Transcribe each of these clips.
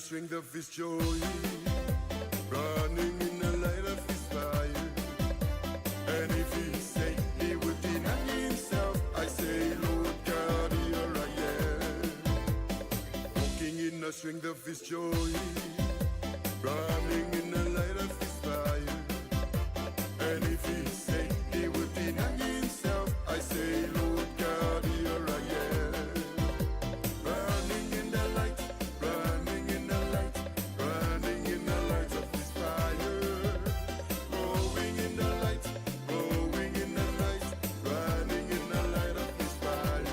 strength of his joy, running in the light of his fire. And if he say he would deny himself, I say, Lord God, here I am. Walking in the strength of his joy, running in the light of his fire. And if he say he would deny himself, I say, Lord God, here I am. Running in the light, running in the light, running in the light of his fire. Growing in the light, growing in the light, running in the light of his fire.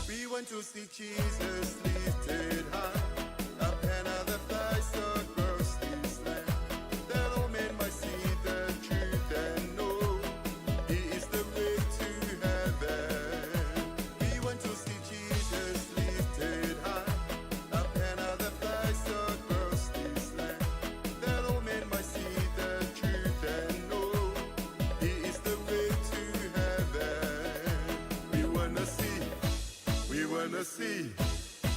We went to see Jesus lifted high, up and the thighs across this land, that all men might see the truth and know he is the way to heaven. We went to see Jesus lifted high, up and the thighs across this land, that all men might see the truth and know he is the way to heaven. We wanna see, we wanna see,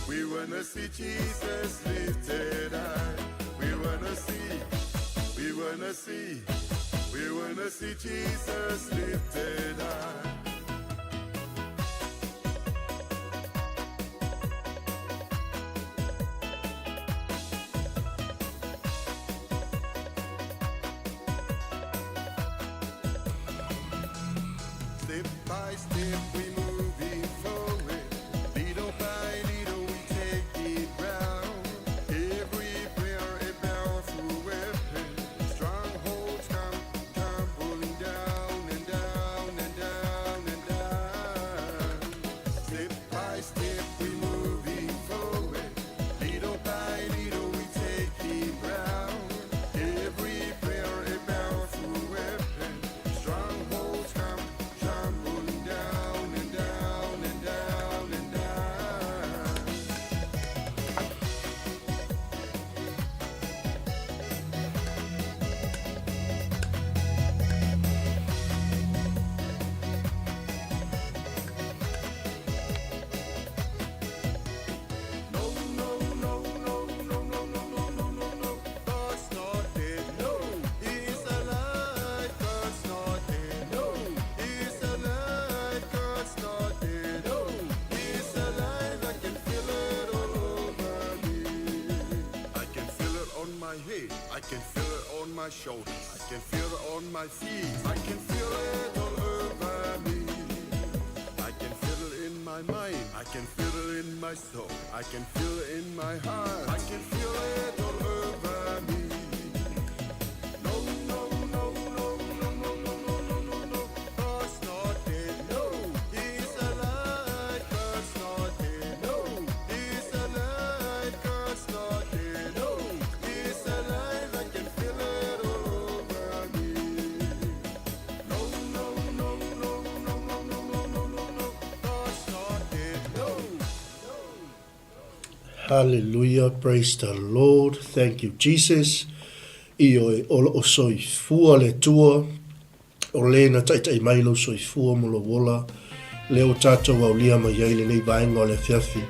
we wanna see Jesus lifted high. We wanna see, we wanna see, we wanna see Jesus lifted high. Step by step we moving forward, little by little we take it round. Every prayer a powerful weapon, strongholds come tumbling down and down and down and down. Step by step we moving forward, little by little we take it round. Every prayer a powerful weapon, strongholds come tumbling down and down and down and down. No, no, no, no, no, no, no, no, no, no, no. God's not dead. No, He's alive. God's not dead. No, He's alive. God's not dead. No, He's alive. I can feel it all over me. I can feel it on my head. I can feel it on my shoulders. I can feel it on my feet. I can feel it all over me. I can feel it in my mind. I can feel it in my soul. I can feel it in my heart. I can feel it all over me. No, no, no, no, no, no, no, no, no, no, no. God's not dead. No, He's alive. God's not dead. No, He's alive. God's not dead. No, He's alive. I can feel it all over me. No, no, no, no, no, no, no, no, no, no, no. God's not dead. No. Hallelujah, praise the Lord. Thank you, Jesus. Io e olo o soifua le tua, o le na taitai mai lo soifua mo lo wola, le o tātou au lia mai ai le nei vaenga o le fiafi,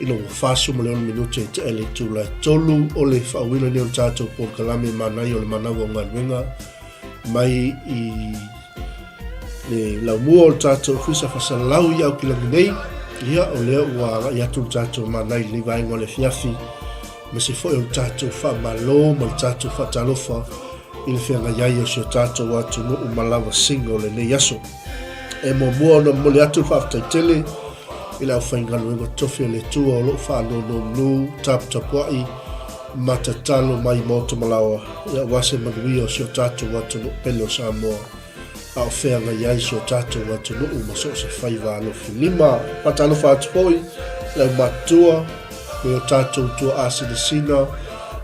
ino o faso mo le on minute e te ele tu la tolu o le whauina ni o tātou por kalame manai o le Manava o Galuega, mai i le laumua o tātou fisa fasalau i au kilangi nei, ia o lea ua i atu tātou manai le vaenga o le fiafi, me se foi o tātou whamalo, ma le tātou whatalofa, i le whianga iai o si o tātou atu no o malawa singa o le nei aso. E mo mua ona mo le atu whaftaitele, i lau whaingaluenga tofi o le tua o lo whaano no nu, 𝚟𝚑𝚑𝚡, matatalo mai moto malawa, ia wase manuia o si o tātou atu no pele o Samoa. A o whianga iai si o tātou atu no o maso se whaiva alofi lima, patalofa atu poi, lau matua, me o tātou tua asinisina,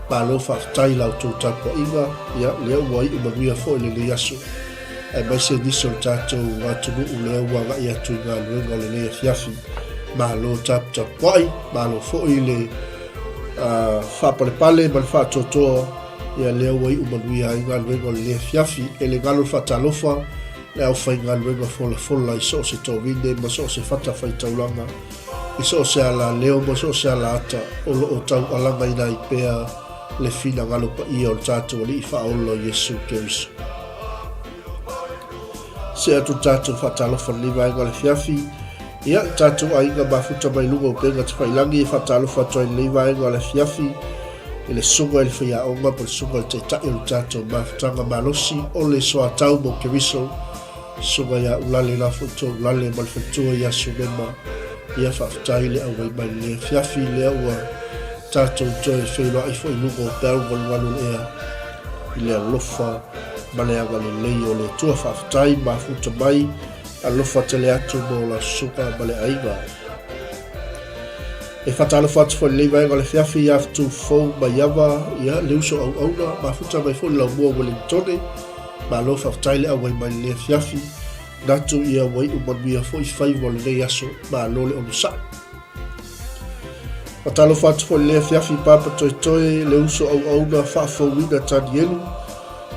pa lo whaftai lau tō tāpua inga, ia lea ua i umanuia fo le le aso. E mai se niso o tātou atunu u lea ua ngai atu i ngā luenga o le lea fiafi, ma lo 𝚟𝚑𝚡𝚡, ma lo fo i le whapalepale ma le whaatotoa ia lea wai umanuia ai Galuega o le lea fiafi e le galo whaatalofa le au whai Galuega fola i so se tōwine ma so se whata whai taulanga i so se ala leo ma so se ala ata o tau alanga ina i pea le fina ngalo pa ia o tātou li i whaolo Yesu Keriso. Se atu tātou whaatalofa ni vaenga le fiafi ia tātou ainga mafuta mai lunga o penga te whailangi e whaatalofa toi le vaenga le fiafi e le sunga e le whaia onga pa le sunga le teitai o tātou mafutanga malosi o le soa tau mo Keriso sunga ia ulale la futo ulale ma le whatua ia sumema ia whaafutai le au mai le fiafi le ua tātou toi whaila i fwoi lunga o pēru walu ea i le alofa ma le anga le lei o le tua whaafutai mafuta mai alofa tele atu mo la suka ma le aiga. E whatalofa atu fwoi leiva enga le fiafi ia aftu fau ma iawa ia le uso au auna mafuta mai fwoi lau mua Wellingtone ma alo whaafutai le awai mai le fiafi natu ia wai umanuia fwoi whaiva le nei aso ma alo le onusa. Whatalofa atu fwoi le fiafi papa toi toi le uso au auna whaafau wina tani elu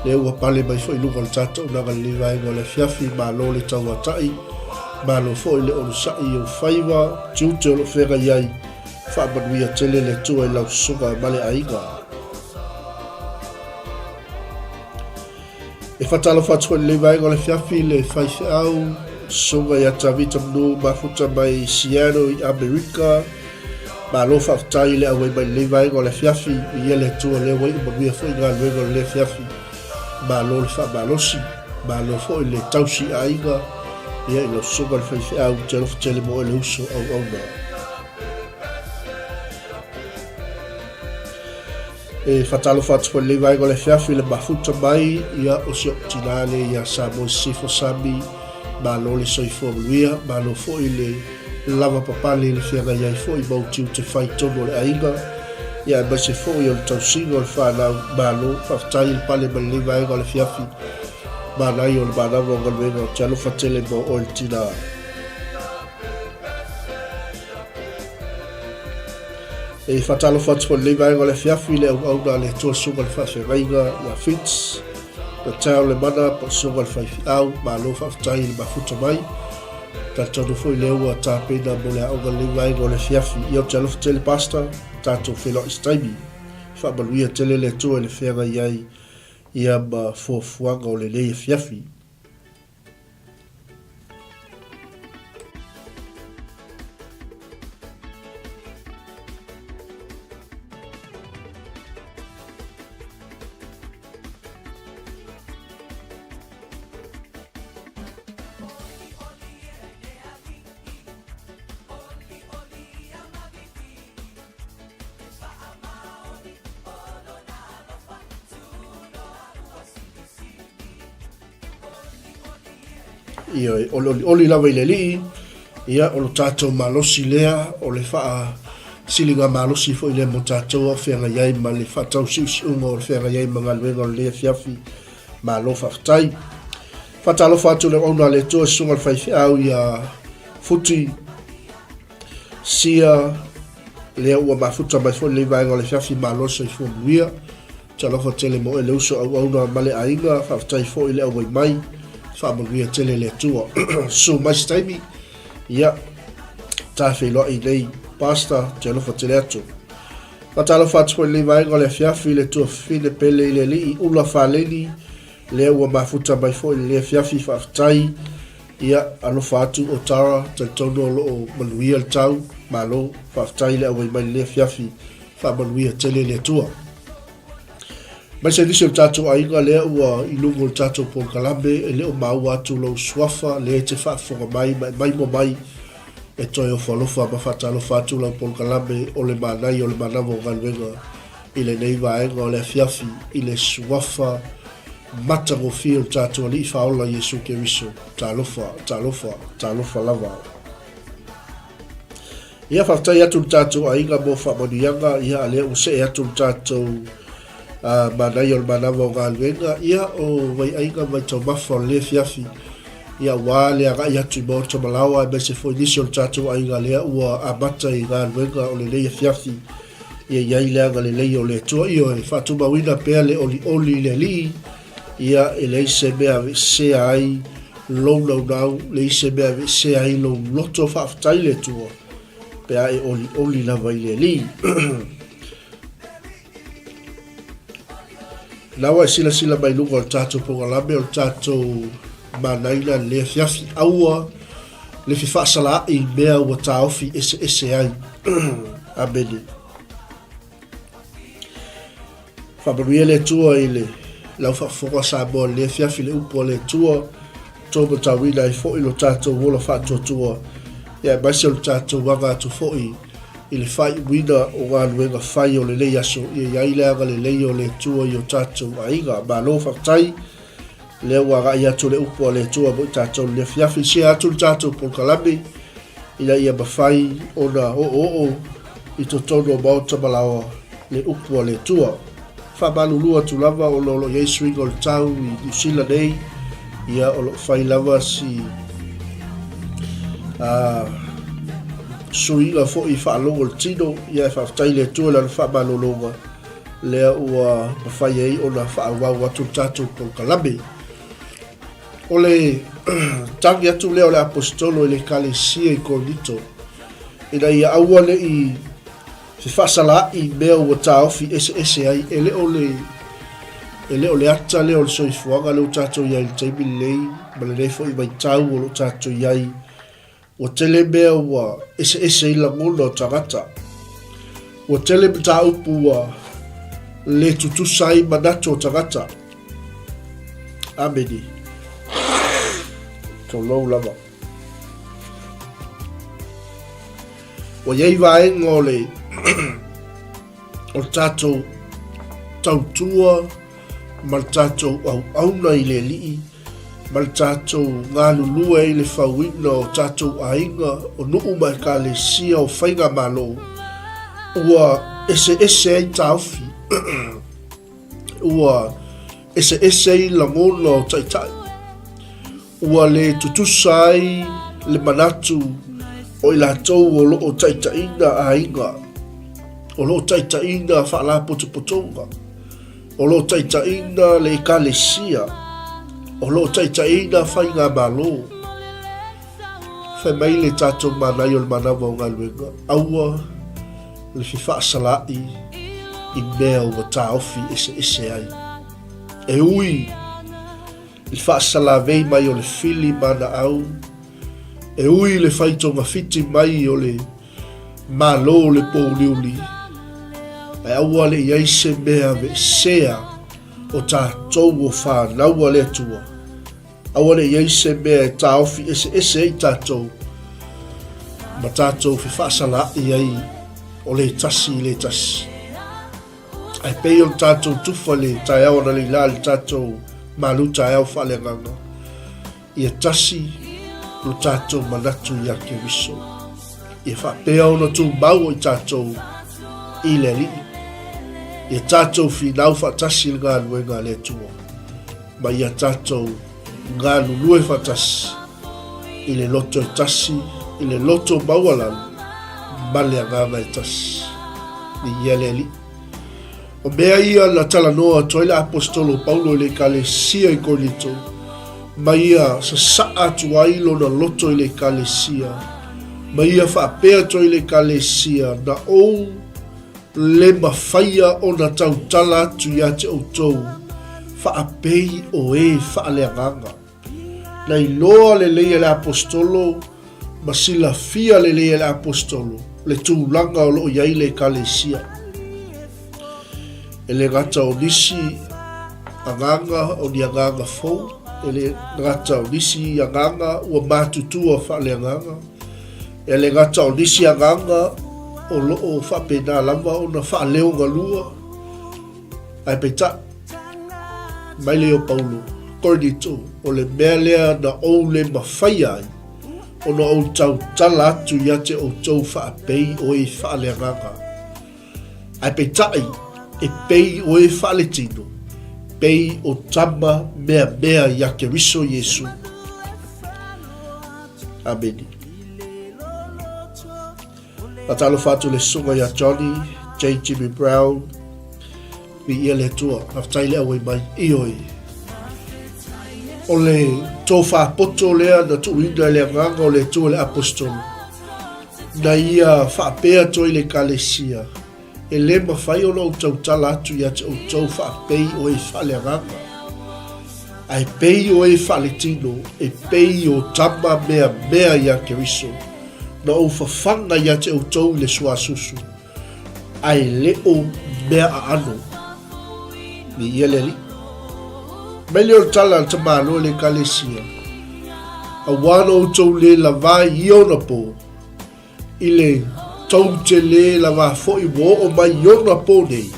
le ua pale mai fo i lunga le tātou nanga le vaenga le fiafi ma lo le tau atai ma lo fo i le onu sai o whaiva tiute o lo whenga iai whaamanuia tele le tua i lau sunga ma le aiga. E whatalo whatua le vaenga le fiafi le whaife au sunga i ata vita mnu mafuta mai Siano i Amerika ma lo whaafutai le awai mai le vaenga le fiafi i ele tua le wai umanuia fo i ngā luenga le fiafi ma lo le whaamalosi, ma lo fo i le tausi aiga, ia i lo sunga le whaife au te alofa tele mo e le uso au na. E whatalo whatua le vaiga le fiafi le mafuta mai, ia o se optinale ia sa mo sifo sami, ma lo le soifo maluia, ma lo fo i le lava papale le fianga iai fo i mautiu te whai tono le aiga, ia e mase fo i o le tausinga o le whanau malo, whaftai le pale ma le vaenga o le fiafi, Manai o le Manava o Galuega o te alofa tele mo o le tina. E whatalo whatua le vaenga o le fiafi le au na le tua sunga le whawhengainga ia Fitz, na tau le mana pa sunga le whaifi au, malo whaftai le mafuta mai, tātou fo i le ua tāpena mo le aonga le vaenga o le fiafi, i o te alofa tele pasta, tātou whelo istaimi, whaamanuia tele le tua le whenga iai ia ma fuafuanga o le leia fiafi. Ia oli lava i le lii, ia o lo tātou malosi lea, o le wha silinga malosi fo i le mo tātou a whenga iai ma le whatau siusiunga o le whenga iai ma Galuega o le lea fiafi ma lo whaftai. Whatalo whatu le ona le toa sunga le whaifi au ia futi sia lea ua mafuta mai fo le vaenga o le fiafi ma lo so i fo muia, talofa tele mo e le uso au auna ma le ainga, whaftai fo i le awai mai, whaamanuia tele le tua. So mai staimi, ia, tāwhi loa i nei pasta, te alofa tele atu. Matalo whatua le vaenga le fiafi le tua fine pele i le li i ula whaleni, le ua mafuta mai fo i le fiafi whaftai, ia alofa atu o tara, te tono o manuia le tau, malo, whaftai le awai mai le fiafi, whaamanuia tele le tua. Mai se nisi o tātou ainga lea ua ilungo o tātou Pōkalambe e leo mau atu lau suafa le te whaafonga mai mo mai e toi o whalofa ma whatalofa atu lau Pōkalambe o le Manai o le Manava o Galuega i le nei vaenga o le fiafi i le suafa matango fia o tātou ali i whaola Yesu Keriso tālofa lava. Ia whaftai atu tātou ainga mo whamanianga ia a lea use e atu tātou Manai o le Manava o Galuega, ia o vai ainga mai tau mafa o le fiafi, ia wā lea gai atu i mōta malawa e mese fo inisi o le tātou ainga lea ua amata i Galuega o le leia fiafi, ia iai leaga lelei o le atua i o e whātumawina pea le oli le li ia e le ise mea vesea ai lou nau le ise mea vesea ai lou loto whaafatai le atua pea e oli lava i le li Lawa e sila mai lunga o tātou pongalame o tātou manaina le fiafi aua le fi whaasala i mea ua tāofi ese ai. Amene. Whaparuia le tua i le lau whaafonga sa moa le fiafi le upo le tua tōma tawina i fo i lo tātou wola whaatua tua. Ia maise o tātou wanga atu fo i le whai wina o ngā nuenga whai o le lei aso i e aileanga le lei o le tua i o tātou ainga ma lo whaktai le wanga i atu le upo le tua mo i tātou le fiafi se atu le tātou polkalame ina ia mawhai o na o i to tono mauta malawa le upo le tua whamalulua tu lava o lo Yesu ingo le tau i New Zealand nei ia o lo whai lava si suiga fo i whaalongo le tino ia e whaftai le tua lana whamalolonga lea ua mawhai ei o na whaawau atu tātou polkalame o le tangi atu leo le apostolo i le kalesia i Korinto ina ia aua le i se whaasala i mea ua tāofi ese ai ele o le ata leo le soifuanga leo tātou iai le taimi lei ma le nefo i mai tau o lo tātou iai o tele mea ua ese i langona o tangata o tele mta upu ua le tutusai manato o tangata ameni lou lava o iai vaenga o le o tātou tautua ma le tātou auna i le lii ma le tātou ngā lulua i le whauina o tātou ainga o nuu mai ka le sia o whainga malo ua ese ai taufi ua ese ai langona o taitai ua le tutusai le manatu o i lātou o loo taitaina ainga o loo taitaina whaala potopotonga o loo taitaina le ekalesia o loo taitaina whainga malo whai mai le tātou manai o le Manava o Galuega aua le whasalai i mea ua tāofi ese ai e ui i whaasalavei mai o le fili mana au e ui le whaitonga fiti mai o le malo le pōliuli e aua le iaise mea ve sea o tātou o whānaua le atua aua le iaise mea e tāofi ese ei tātou ma tātou fi whaasalai ai o le tasi ai pei o tātou tufa le tai awana le la le tātou maluta e au whaaleanganga ia tasi lo tātou manatu i ake wiso ia whapea ona tū mau i tātou i le li ia tātou whinau whatasi i ngā luenga le tua ma ia tātou ngā lulue whatasi i le loto i tasi i le loto maualan ma le anganga i tasi ni ia le li o mea ia la talanoa toi le apostolo Paulo le kalesia i Korinto ma ia sa saa atu ai lona loto i le kalesia ma ia whaapea toi le kalesia na ou le mawhaia o na tautala atu ia te outou whaapei o e whaaleanganga na i loa le leia le apostolo ma sila fia le leia le apostolo le tūlanga o loo iai le kalesia ele gata o nisi anganga o ni anganga fou ele gata o nisi anganga ua matutua whaaleanganga ele gata o nisi anganga o loo whapena lava o na whaaleonga lua ai peta mai leo Paulo Korinto o le mea lea na ou le mawhai ai o na ou tau tala atu ia te o tau whaapei o e whaaleanganga ai peta e pei o e whaletino, pei o tama mea ia ke riso Yesu. Ameni. Atalo fatu le sunga ya Johnny, J. Jimmy Brown, mi ia le tua, haftai le awai mai, ioi. O le tō whapoto lea na tuuina le nganga o le tua le apostolo. Na ia whaapea toi le kalesia. E le mawhai o na utau tala atu ia te utau whaapei o e whale nganga. Ai pei o e whale tino, e pei o tama mea ia keriso. Na o whawhanga ia te utau le sua susu. Ai leo mea a ano. Ni ia le li. Mele o tala ta malo le kalesia. A wano utau le lavai iona po. Ile tau te le lava fo i wo o mai iona po nei.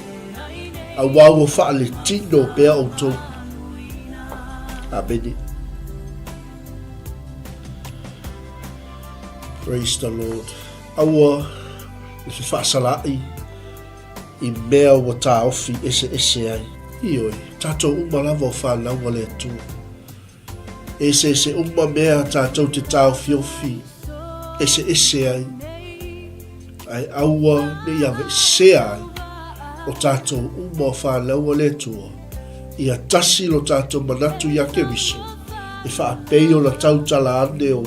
A wawo whaale tino pea utau. Amen. Praise the Lord. Aua, if you whaasalai, I mea wa tā ofi ese ai. Ioi, tātou umalava o whālaua le atua. Ese uma mea tātou te tā ofi ese ai. Ai aua ne iawe se ai. O tātou uma o whālaua le atua. Ia tasi lo tātou manatu ia keriso. E whaapei o la tautala ane o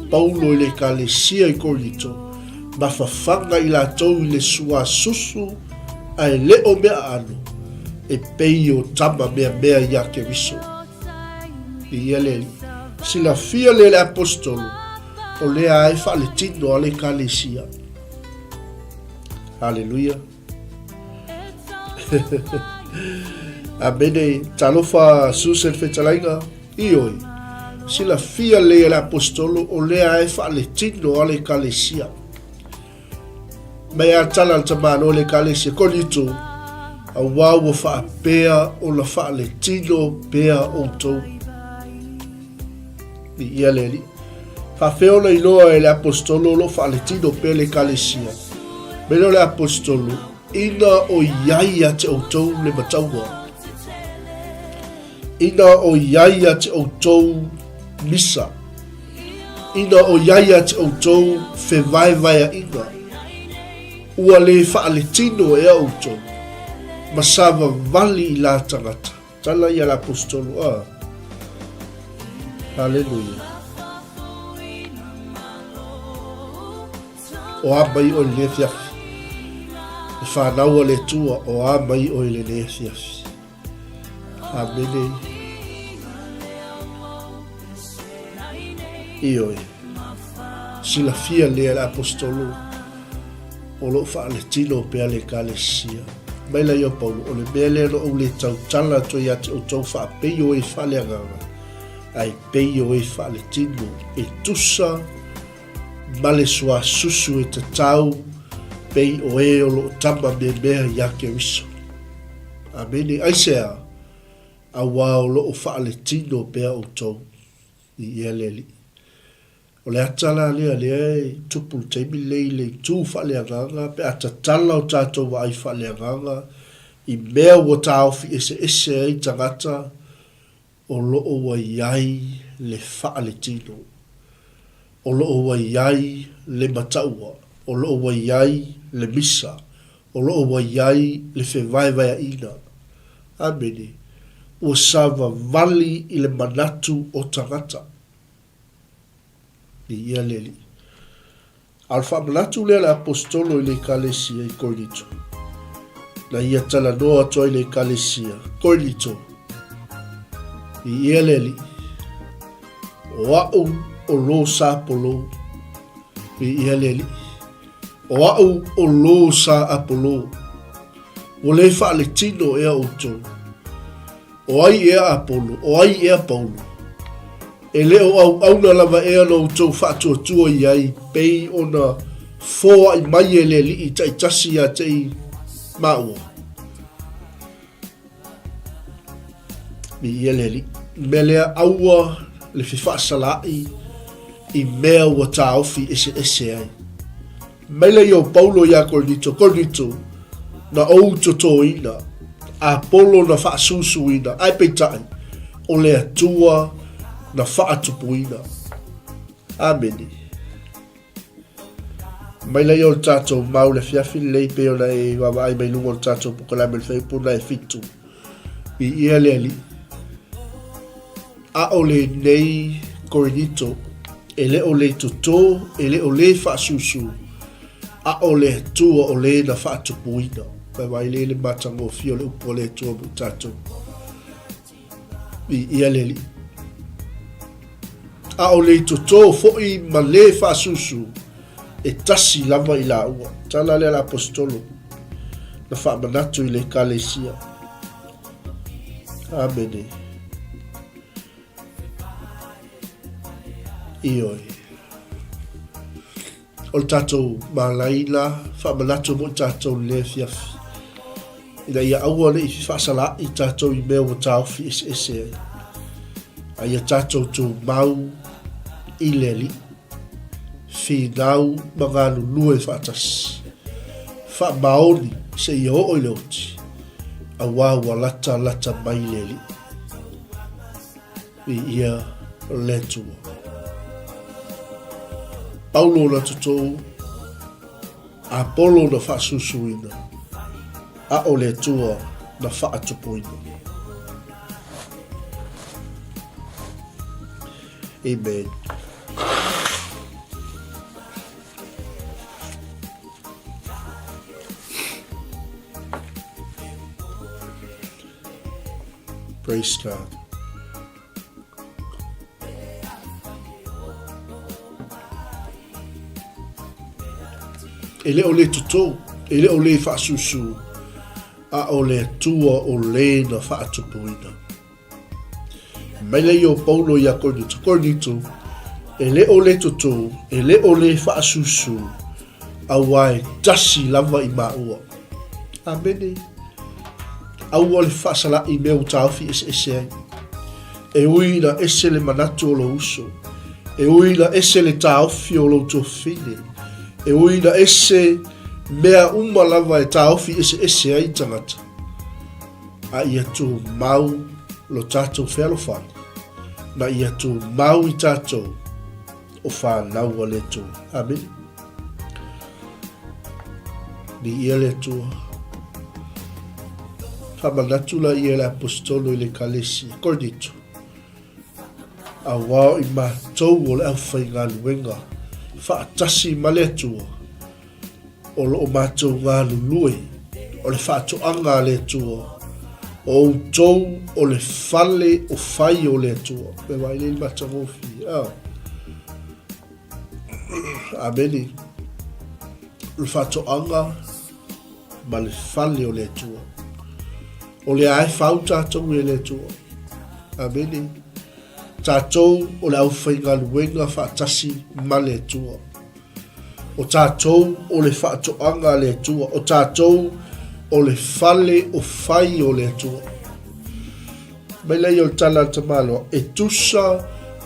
Paulo I le kalesia I Korinto. Ma whawhanga I la tau I le sua susu. Ai leo mea ano. E pei o tama mea ia keriso. I ia leli. Sila fia le apostolo. O lea ai whaale tino a le kalesia. Hallelujah. Amene talofa susen fetalainga ioi sila fia le apostolo o lea e whaale tino ale kalesia mea tala al tamano le kalesia konito a wawa whaapea o la whaale tino pea o tau ni ia leli whawheo na inoa e le apostolo lo whaale tino pea le kalesia meno le apostolo ina o iaia te o tau le mataua ina o iaia te outou misa. Ina o iaia te outou whewaiwaya ina. Ua le whaale tino e outou. Masawa vali I la tangata. Tala ia la apostolo. Hallelujah. O amai o le fiafi. E whanaua le tua o amai o le fiafi. Amen. Ioi. Sila fia le apostolo. O lo whaale tino pea le kalesia. Maila ia Paulo. O le mele no o le tau tala to ia te o tau whaapei o e whaale anganga. Ai pei o e whaale tino. E tusa. Male sua susu e te tau. Pei o e o lo tama mea ia ke riso. Amen. Aisea. A wao lo o whaale tino pea o tau I ia leli. O le atala lea lea tupu teimi le tū whaale anganga pe atatala o tātou wa ai whaale anganga I mea o tāofi ese ai tangata o lo o wa iai le whaale tino. O lo o wa iai le mataua. O lo o wa iai le misa. O lo o wa iai le whewaiwaya ina. Ameni. O sava vali I le manatu o tangata. Ni ia leli. Alfa manatu lea le apostolo I le kalesia I Korinto. Na ia tala noa toa I le kalesia. Korinto. Ni ia leli. O au o lo sa apolo. Ni ia leli. O au o lo sa apolo. O le whaale tino ea outou. O ai ea Apolo, o ai ea Paulo. E leo au na lava ea no tau whaatua tua I ai, pei o na fōa I mai e le li I tai tasi a tei maua. Mi ia le li. Me lea aua le whiwhaasalai I mea ua tā ofi ese ai. Mele I o Paulo ia Korinto, na ou to ina. Apolo na whaasusuina, ai peitai, o le atua na whaatupuina. Ameni. Mai lai o tātou mau le fiafi lei pe ona e wawa ai mai lungo o tātou pukalame le whai puna e fitu. I ia le ali. A o le nei korinito, e le o le tuto, e le o le whaasusu, a o le tua o le na whaatupuina. Pai wai le matango fio le upo le tua mu tātou. I ia le ali. A o le tuto foi ma le whaasusu, e tasi lava i la ua. Tala le ala apostolo. Na whaamanatu i le kalesia. Amene. Ioi. O tātou malaina, whaamanatu mo tātou le fiafi. Ina ia aua le i whaasala i tātou i mea o tāwhi ese. Aia tātou tō mau i le li. Whinau manganu lue whaatas. Whaamaoni se i o i leoti. A wawa lata mai le li. I ia le tua. Paulo na tutou. Apollo na whaasusuina. A o le tua na whaatupuina. Amen. Praise God. Ele o le tutou, ele o le whaasusu, a o le tua o le na whaatupuina. Mai lei o Paulo ia kornito, ele o le tutou, ele o le whaasusu, a wai tasi lava i maua. Amene. Aua le whaasala i mea utawhi ese ai. E uina ese le manatu o lo uso. E uina ese le tawhi o lo tofine. E uina ese mea lava e tawhi ese ai tangata. A ia tu mau lo tātou whelofan. Na ia tu mau i tātou o whanau le tu. Amen. Ni ia le tua. Whamanatula i ele apostolo i le kalesia. Kornito. A wao i mātou o le au whainga luenga. Whaatasi ma le atua. O lo o mātou ngā lulue. O le whaatoanga le atua. O tou o le whale o whai o le atua. Me wai le matangofi. Ameni. Le whaatoanga ma le whale o le atua. O le ai whau tātou e le tua. Amene. Tātou o le au whainga luenga whaatasi ma le tua. O tātou o le whaatoanga le tua. O tātou o le whale o whai o le tua. Mai lei o tala tamalo. E tusa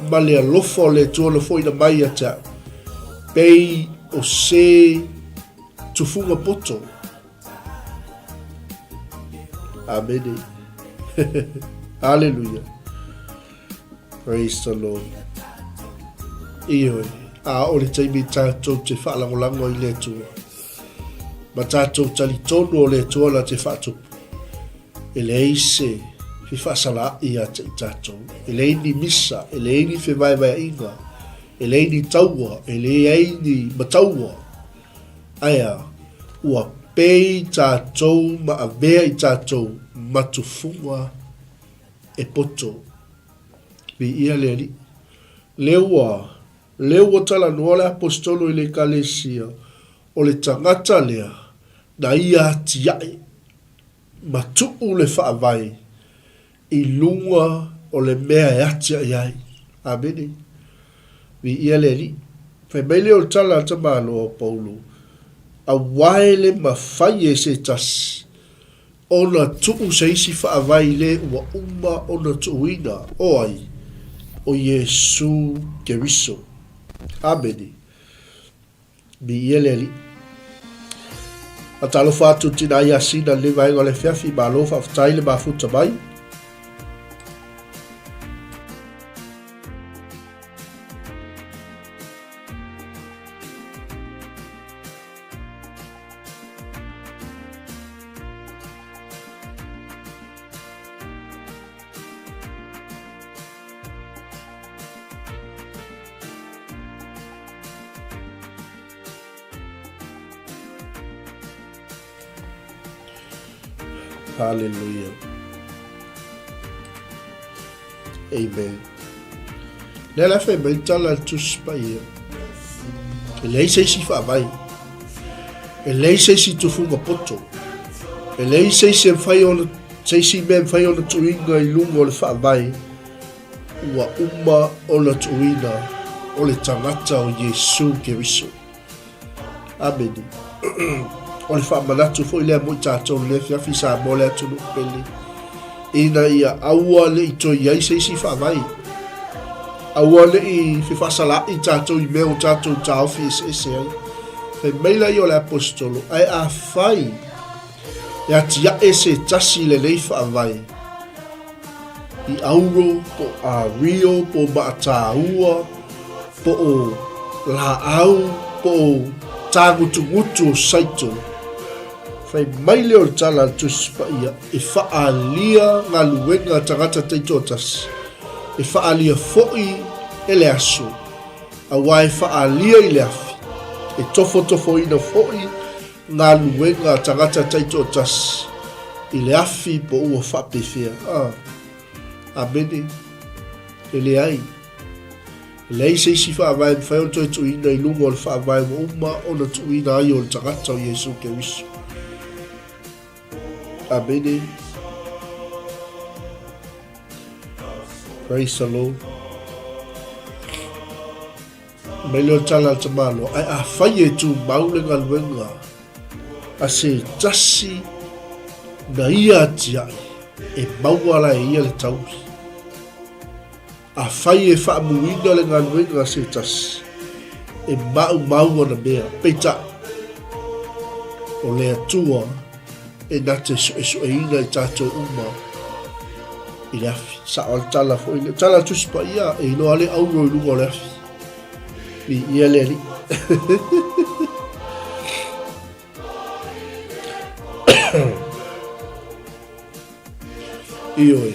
ma le alofa o le tua lo foina mai a tau. Pei o se tufunga poto. Amen. Hallelujah. Praise the Lord. Ioi. A o le taimi tātou te whaalangolango i le tua. Ma tātou tali tonu o le tua la te whaatupu. E le eise fi whaasala i a te tātou. E le ini misa. E le ini whewaiwai inga. E le ini taua. E le ini mataua. Aia. Ua pei tātou ma a vea i tātou matufunga e poto. Vi ia leali. Leua tala noa le apostolo i le kalesia o le tangata lea na ia tiai matuu le whaavai i lunga o le mea e atia iai. Amene. Vi ia leali. Fai mai leo tala tamalo o Paulo. A waele ma fai e se tas. Ona tuu se isi whaavai le ua ona tuuina oai o Yesu Keriso. Amene. Mi ieleli. A talo fatu tina ia sina le vaenga le fiafi ma lofa aftai le mafuta mai. Hallelujah. Amen. Nela fe mai tala tus pa ia. Ele se si fa vai. Ele se si tu funga poto. Ele se si fai on se si men fai on tuinga I lunga o le fa vai. Ua uma o le tuina o le tangata o Yesu Keriso. Amen. O le fa manatu fo ile mo tato le fiafi sa mo le atu pele. Ina ia aua le ito ia se si fa vai. Aua le I fi fa sala I tato I meo tato tau fi se ai. Fe meila I o le apostolo ai a fai. Ya tia ese tasi le nei fa vai. I auro po a rio po maataua po o la au po o tagutu saito. Fai maile o tala tus pa ia I faalia Galuega tangata teitotas. I faalia foi ele aso. A wai faalia I le afi. E tofo ina foi Galuega tangata teitotas. I le afi po ua whapewhia. Amene. Ele ai. Lei se si whaavai mwhai o toi tuina I lunga o le whaavai mo uma o na tuina ai o le tangata o Yesu Keriso. Amene. Praise the Lord. Mai leo tala te malo. Ai a whai e tu maule Galuega. A se tasi na ia tiai. E mauala e ia le tauhi. A whai e whaamuina le Galuega se tasi. E mau ana mea. Peita. O le atua. E nate so e ina I tātou uma. I le afi. Sa o le tala fo. I le tala tuspa ia. E ino ale auro I lunga o le afi. I ia le ali. Ioi.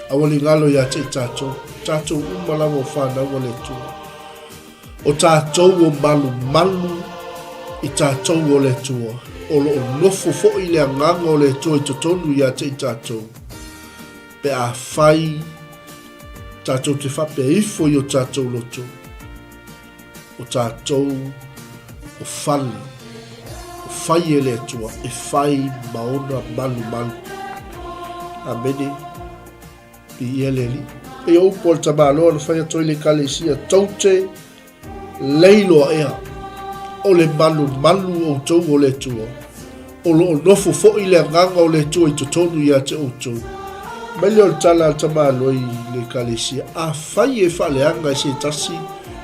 Awali ngalo ya te tātou. Tātou uma lama o whāna wale tua. O tātou o malu I tātou o le tua. O lo nofo fo I le anganga o le tua I totonu ya te tātou. Pe a whai tātou te whape ifo I o tātou loto. O tātou o whali. O whai e le tua. E whai maona malu. Amene. I eleli. E o pol tamalo o whai atoi le kalesia. Taute leilo ea. O le malu o tau o le tua. O lo nofo fo I le anganga o le tua I totonu ia te o tau. Mele o tala tamalo I le kalesia. A whai e whaleanga se tasi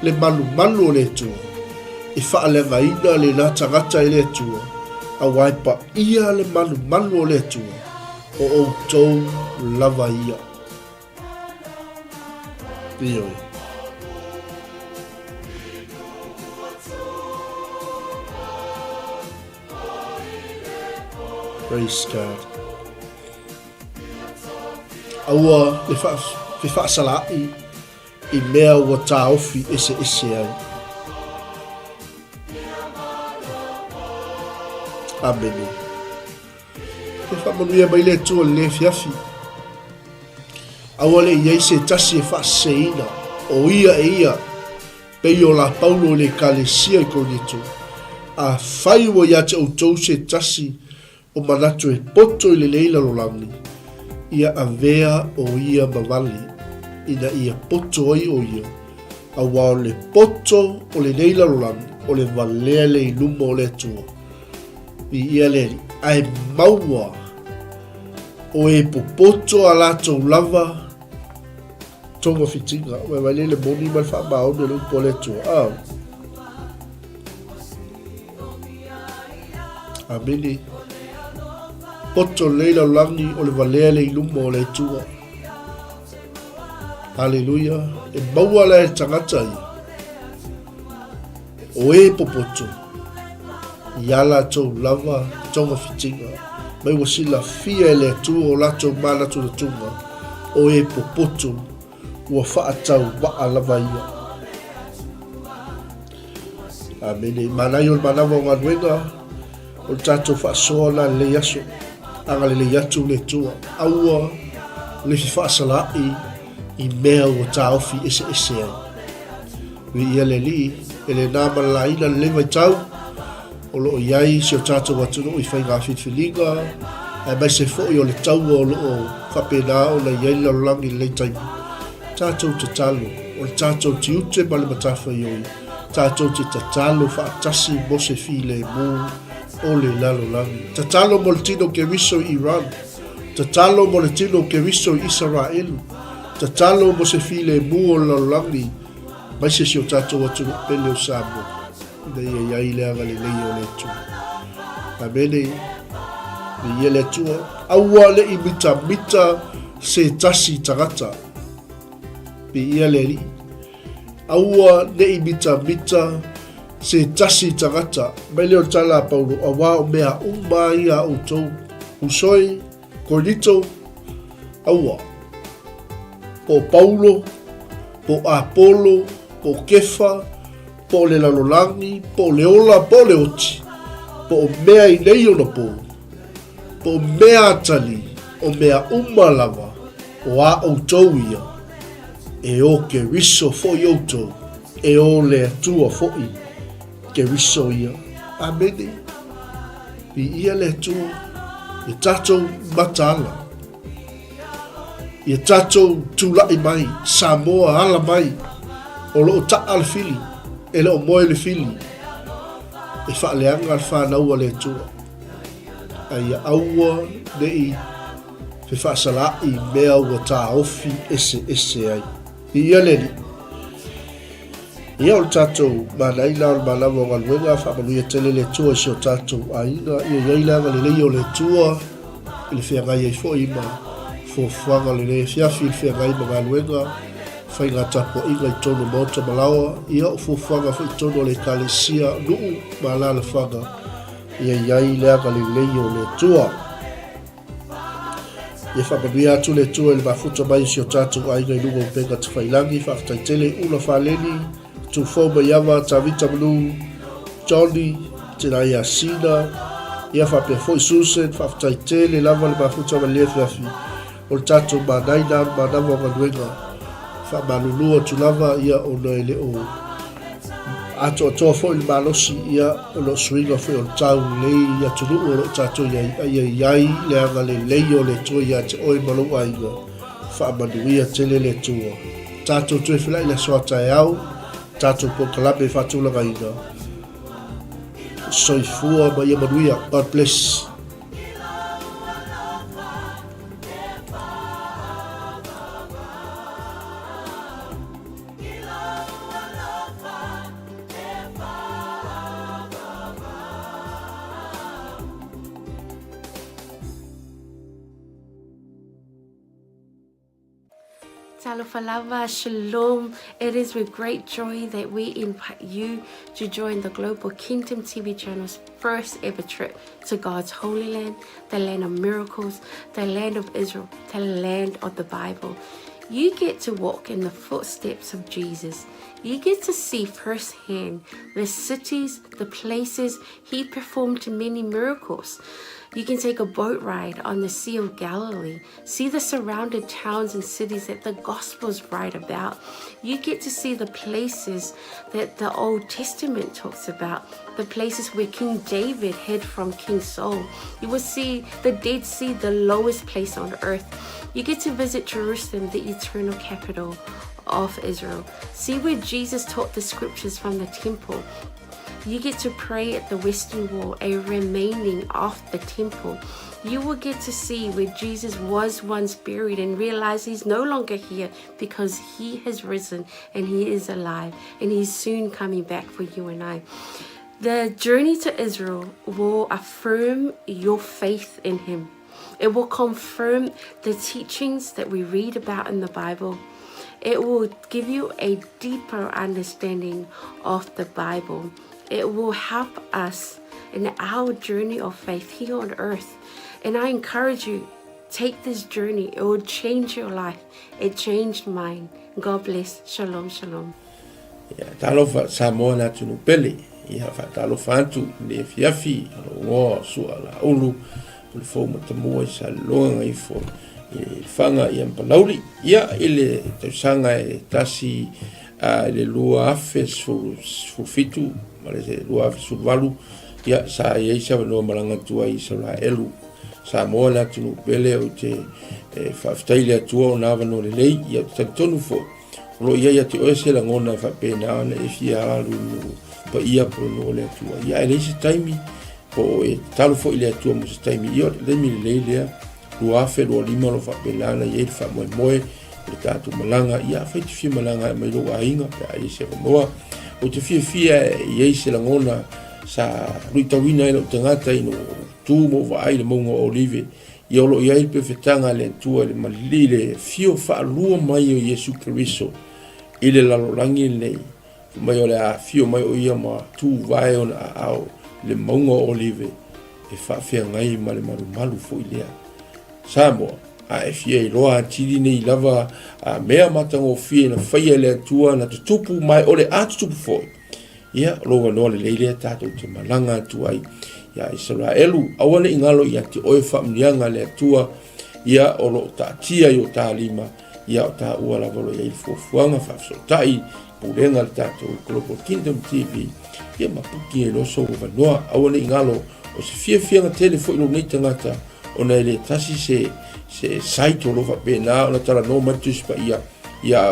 le malu o le tua. E whaleanga ina le na tangata I le tua. A waipa ia le malu o le tua. O tau lava ia. Ioi. Praise God. Aua le fa salai I mea ua taofi ese ai. Amene. Le fa manuia mai le tua le fiafi. Aua le iei se tasi e fa seina. O ia. Pei o la paulo le kalesia I konito. A whai wa ia te outou se tasi. O manatu e poto I le leila rolangi. Ia avea o ia mawali. Ina ia poto ai o ia. A wao le poto o le leila rolangi. O le valea le inuma o le tua. I ia leri. Ai maua. O e popoto a lato lava. Tonga fitinga. Mai le moni mai wha mao ne lupo le tua. Amini. Poto leila langi o le valea le iluma o le tua. Hallelujah. E maua la e tangata I. O e popoto. Iala tau lava tonga fitinga. Mai wasila fia e le tua o lato mana tu le tunga. O e popoto. Ua whaatau waa lava ia. Amene. Manai o Manava o Galuega. O tatou whaasoa na le aso. Anga le atu le tua. Aua le fi whaasalai I mea ua taofi ese ai. Wi ia le li, ele nā malaina le vai tau. O loo iai si o tatou watunu I whai ngā whiwhilinga. E mai se fo o le tau o loo whapena o na iai laulangi le taimu. Tatou te talo, o le tatou ti ute ma le matafa I oi. Tatou te tatalo whaatasi mo se fi le mū o le laulangi. Tatalo mo le tino ke riso I Iran. Tatalo mo le tino ke riso I Israel. Tatalo mo se fi le mū o laulangi. Mai se si o tatou watunu pele o Samoa. Nei e iai le anga le lei o le tu. Amene, ni ia le tua. Aua le I mita se tasi tagata. Pe ia le li. Aua le I mita se tasi tagata. Mai leo tala Paulo, awa o mea umma ia o tau. Usoi, Korinito, aua. Po Paulo, po Apolo, po Kefa, po le lalolangi, po le ola, po le oti. Po o mea I nei ona po o mea atali, o mea umma lava, o a o tau ia. E o ke riso fo I outou, e o le atua fo I, ke riso ia. Amene, I ia le atua, I tatou matala. I tatou tūlai mai, Samoa ala mai, o loo taa le fili, e leo moe le fili, e whaaleanga al whanau le atua. Ai aua nei, fe whaasalai mea ua tā ofi ese ai. I ia leni. Ia o le tatou Manai na o le Manava o Galuega whaamanuia tele le tua si o tatou ainga. Ia iailaga le lei o le tua. I le whiangai ai fo ima. Fofanga le le fiafi le whiangai ma Galuega. Whai ngā tapo inga I tono mauta malawa. Ia o fofanga whai tono le kalesia nuu ma la le whanga. Ia iailaga le lei o le tua. Ia whamanuia atu le tua le mafuta mai si o tatou ainga I lunga upenga te whailangi. Whaaftaitele una whaleni. Tu foma yava tavita manu Johnny tena ia sina ia whapea foi Susan whaftaitele lava le mafuta ma lea fiafi o le tatou Manai na Manava o Galuega whamalulua tu lava ia o nei le o ato atoa foi le malosi ia o lo swinga foi o le tau lei ia tunu o lo tatou ia iai le anga le lei o le tua ia te oi malu aiga whamanuia tele le tua tatou tue whilai le soata e au tatou po kalabe whatulaga ina. Soifua ma ia manuia. God bless. Talofalava, shalom. It is with great joy that we invite you to join the Global Kingdom TV channel's first ever trip to God's Holy Land, the land of miracles, the land of Israel, the land of the Bible. You get to walk in the footsteps of Jesus. You get to see firsthand the cities, the places He performed many miracles. You can take a boat ride on the Sea of Galilee, see the surrounded towns and cities that the Gospels write about. You get to see the places that the Old Testament talks about, the places where King David hid from King Saul. You will see the Dead Sea, the lowest place on earth. You get to visit Jerusalem, the eternal capital of Israel. See where Jesus taught the scriptures from the temple. You get to pray at the Western Wall, a remaining of the temple. You will get to see where Jesus was once buried and realize He's no longer here because He has risen and He is alive and He's soon coming back for you and I. The journey to Israel will affirm your faith in Him. It will confirm the teachings that we read about in the Bible. It will give you a deeper understanding of the Bible. It will help us in our journey of faith here on earth. And I encourage you, take this journey. It will change your life. It changed mine. God bless. Shalom, shalom. Talofa Samoa na tunu pele. ia whaatalo whantu le fiafi alo ngoa sua la ulu le fo matamua i sa loa ngai fo i whanga i ampalauri ia ile tausanga e tasi le lua afe fitu ma le lua afe suvalu ia sa i eisa wanoa malanga tua i sa la elu sa moa la tunu pele o te whaftaile atua o nā wano le lei ia tonu fo lo ia te oese la ngona whapena na e fia alu pa ia po no le atua ia e leise taimi po e talo fo ile atua mo se taimi ia le mi le lea lua afe lua lima lo whapena na ia i wha moe moe le tātu malanga ia whai te fia malanga mai lo ainga pe a ese wanoa o te fia i eise la ngona sa ruitawina ilo tangata ino tu mo vai le mongo olive i olo ia i pewhetanga le tua le malili le fio whaalua mai o Yesu Keriso i le lalorangi nei mai o le a fio mai o ia ma tu vai on a au le mongo olive e whawhia ngai ma le maru fo i lea Samoa a e fia i loa tiri nei lava a mea matango fia na whaia le tua na tutupu mai o le a tutupu foi ia loa noa le leile tātou te malanga tuai ia Israelu awane ingalo ia te oe whamnianga le atua ia o lo tātia i o tālima ia o tā ua lavalo ia i fuafuanga whafsotai purenga le tātou Global Kingdom TV ia mapuki e loso o wanoa awane ingalo o se fiafianga telefo ilo nei tangata o nei le tasi se saito lo whapena o na tala no matuspa ia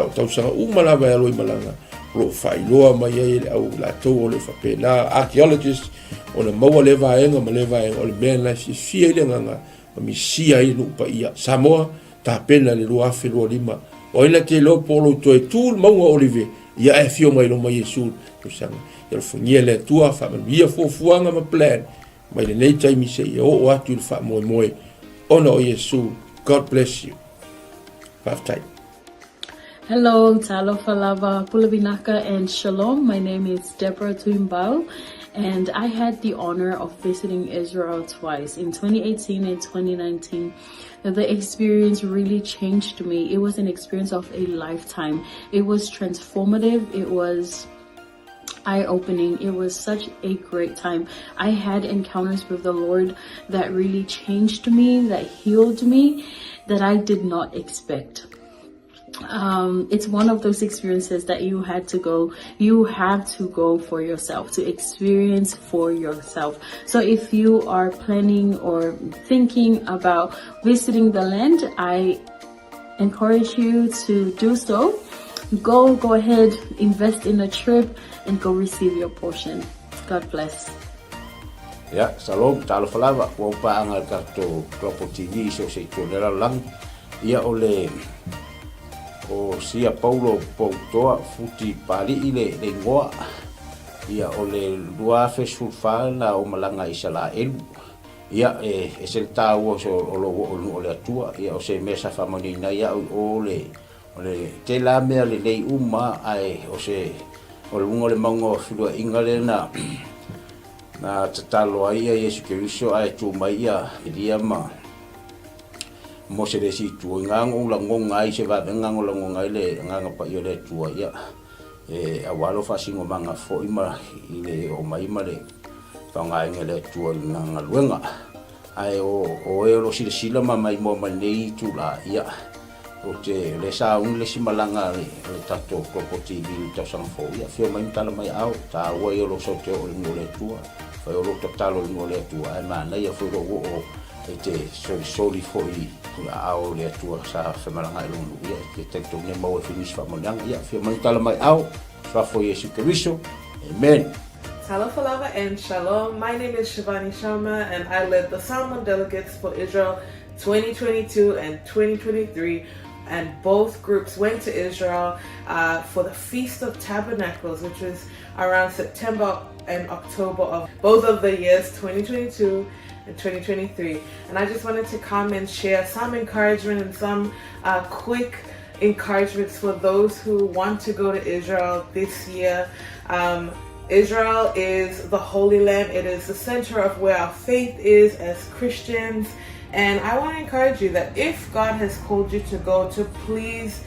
o tausanga umalawa e aloi malanga lo whailoa mai e le au la tau o le whapena archaeologist o na maua le vaenga ma le vaenga o le mea na fia i le nganga ma mi sia i lupa ia Samoa ta pena le lua afe lua lima o ina te lo polo to e tūl maunga olive ia e fio mai lo mai Yesu kusanga ia lo fungia le tua wha ia fuafuanga ma plan mai le nei taimi se ia o atu le wha moe moe ona o Yesu. God bless you. Baftai. Hello, talofa lava, pulavinaqa, and shalom. My name is 𝗗𝗜𝗏𝗏𝗡𝗏𝗏, and I had the honor of visiting Israel twice, in 2018 and 2019. The experience really changed me. It was an experience of a lifetime. It was transformative. It was eye-opening. It was such a great time. I had encounters with the Lord that really changed me, that healed me, that I did not expect. It's one of those experiences that you have to go for yourself, to experience for yourself. So if you are planning or thinking about visiting the land, I encourage you to do so. Go ahead, invest in a trip and go receive your portion. God bless. Ya, salom, talofa lava, kua upaanga kato Global TV so se tolera lang. Ia ole o sia Paulo Poutoa futi pali ile le ngoa. Ia ole lua fesulfa na o malanga Israel. Ia e se tau so ole atua, ia o se mesa famani na ia ole te la mea le nei uma ai o se o le maungo whilua ingale na tatalo ai a Yesu Keriso ai tu mai ia iria ma mo se le si tu ngango la ngonga ai se va ngango la ngonga ile nganga pa yo le tu ia awalo fasingo manga fo ima ile o mai male tanga ngele tu nganga luenga ai o e lo sila mai mo nei tu la ia o te le sa le simalanga le tato Global TV ta sang fo ia fio mai tala mai au ta o e lo so te o le tua fa o lo totalo le tua ai ma nei fo o e te soli fo i au le tua sa semalanga lo ia te te ne mo e finish fa mo ia fio mai tala mai au fa fo Yesu Keriso. Amen. Talofa lava and shalom. My name is Shivani Sharma and I led the Salmon Delegates for Israel 2022 and 2023. And both groups went to Israel for the Feast of Tabernacles, which was around September and October of both of the years 2022 and 2023. And I just wanted to come and share some encouragement and some quick encouragements for those who want to go to Israel this year. Israel is the Holy Land. It is the center of where our faith is as Christians. And I want to encourage you that if God has called you to go, to please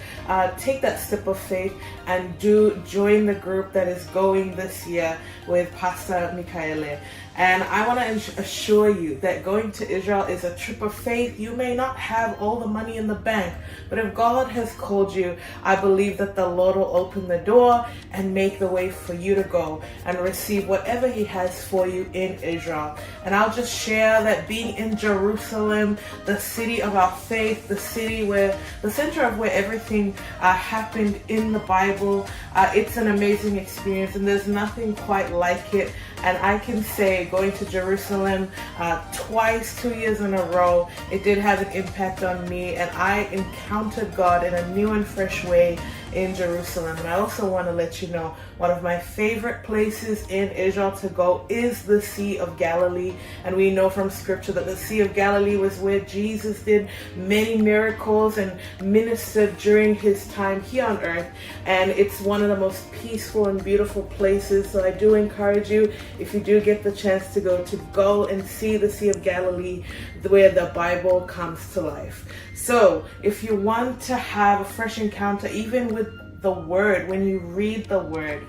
take that step of faith and join the group that is going this year with Pastor 𝚗𝗚𝗏𝗡. And I want to assure you that going to Israel is a trip of faith. You may not have all the money in the bank, but if God has called you, I believe that the Lord will open the door and make the way for you to go and receive whatever He has for you in Israel. And I'll just share that being in Jerusalem, the city of our faith, the center of where everything happened in the Bible, it's an amazing experience, and there's nothing quite like it. And I can say, going to Jerusalem twice, 2 years in a row, it did have an impact on me, and I encountered God in a new and fresh way in Jerusalem. And I also want to let you know, one of my favorite places in Israel to go is the Sea of Galilee. And we know from scripture that the Sea of Galilee was where Jesus did many miracles and ministered during His time here on earth. And it's one of the most peaceful and beautiful places. So I do encourage you, if you do get the chance to go and see the Sea of Galilee, where the Bible comes to life. So if you want to have a fresh encounter, even with the Word, when you read the Word,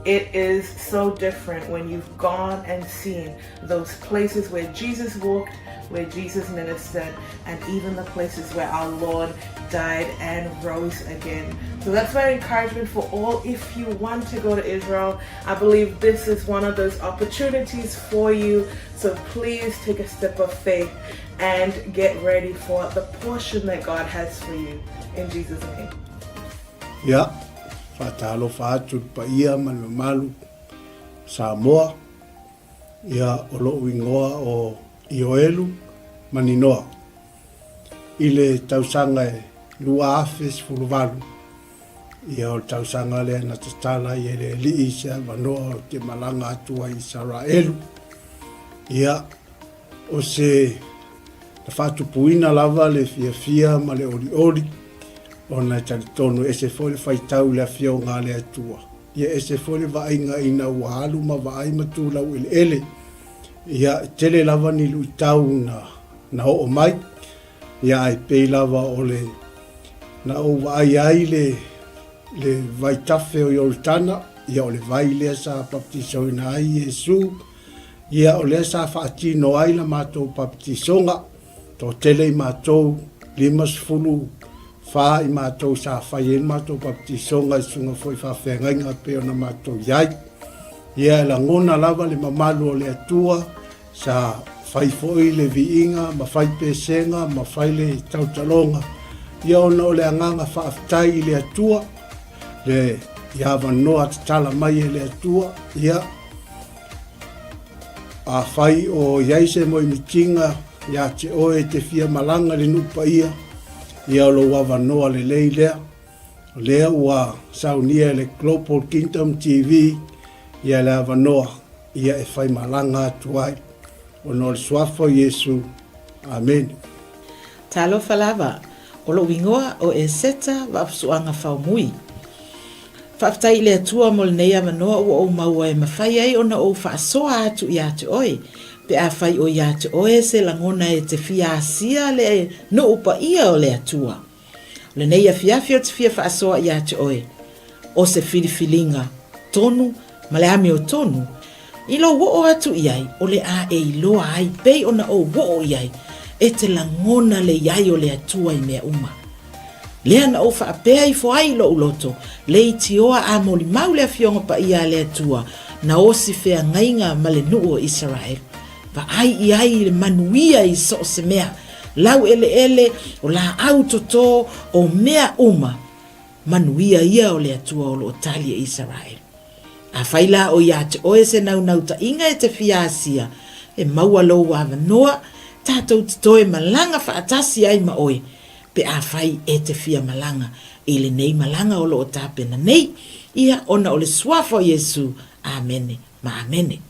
it is so different when you've gone and seen those places where Jesus walked, where Jesus ministered, and even the places where our Lord died and rose again. So that's my encouragement for all. If you want to go to Israel, I believe this is one of those opportunities for you. So please take a step of faith and get ready for the portion that God has for you. In Jesus' name. Ya, fatalo fatu pa ia malu Samoa. Ya olo wingoa o Ioelu maninoa. Ile tausanga e lua afes fuluvalu. Ia o tausanga le na tatala i ele li isa manoa o te malanga atua i Israelu. Ia o se ta fatu puina lava le fia ma le ori. Ona talitonu ese fole faitau le afio ngā le atua. Ia ese fole vainga ina wahalu ma vaai matu lau ele. Ia tele lava ni luitau na o mai. Ia ai pei lava o le na o vaai ai le vaitafe o Yoltana. Ia o le vai lea sa baptiso ina ai Yesu. Ia o lea sa faatino ai la mātou baptisonga. Tō tele i mātou 50 fa i mātou sa whai en mātou baptisonga i sunga foi whawhengainga peo na mātou iai. Ia la ngona lava le mamalu o le atua sa whai foi le viinga, ma whai pesenga, ma whai le tautalonga. Ia ona o le anganga whaaftai i le atua, le iawa noa tatala mai e le atua. Ia a whai o iaise mo i mitinga, ia te oe te fia malanga le nupa ia. Ia lo wawa noa le lei lea. Lea ua saunia le Global Kingdom TV. Ia le awa noa. Ia e whai malanga atuai. O no le swafo Yesu. Amen. Talo falava. O lo wingoa o e seta wapsuanga whaumui. Whaftai le atua mo le neia manoa ua o maua e mawhai ai ona o whaasoa atu i atu oi. Pe a whai o ia te oe se langona e te fia asia le no upa ia o le atua. Le neia fiafi o te fia whaasoa ia te oe. O se filifilinga tonu, ma le ame o tonu. I lo wo o atu iai, o le a e iloa ai, pei ona o wo o iai, e te langona le iai o le atua i mea uma. Lea na o whaapea i fo ai lo uloto, le i tioa a mo li mau le afionga pa ia le atua, na o si fea ngainga ma le nuu o Israel. Va ai i ai le manuia i so se mea, lau ele o la autoto o mea uma, manuia ia o le atua o lo tali e Israel. A whaila o ia te oe se nau ta inga e te fia asia, e maua lo wa noa, tātou te toe malanga whaatasi ai ma oe, pe a whai e te fia malanga, e le nei malanga o lo o tāpena nei, ia ona o le swafo Yesu, amene, ma amene.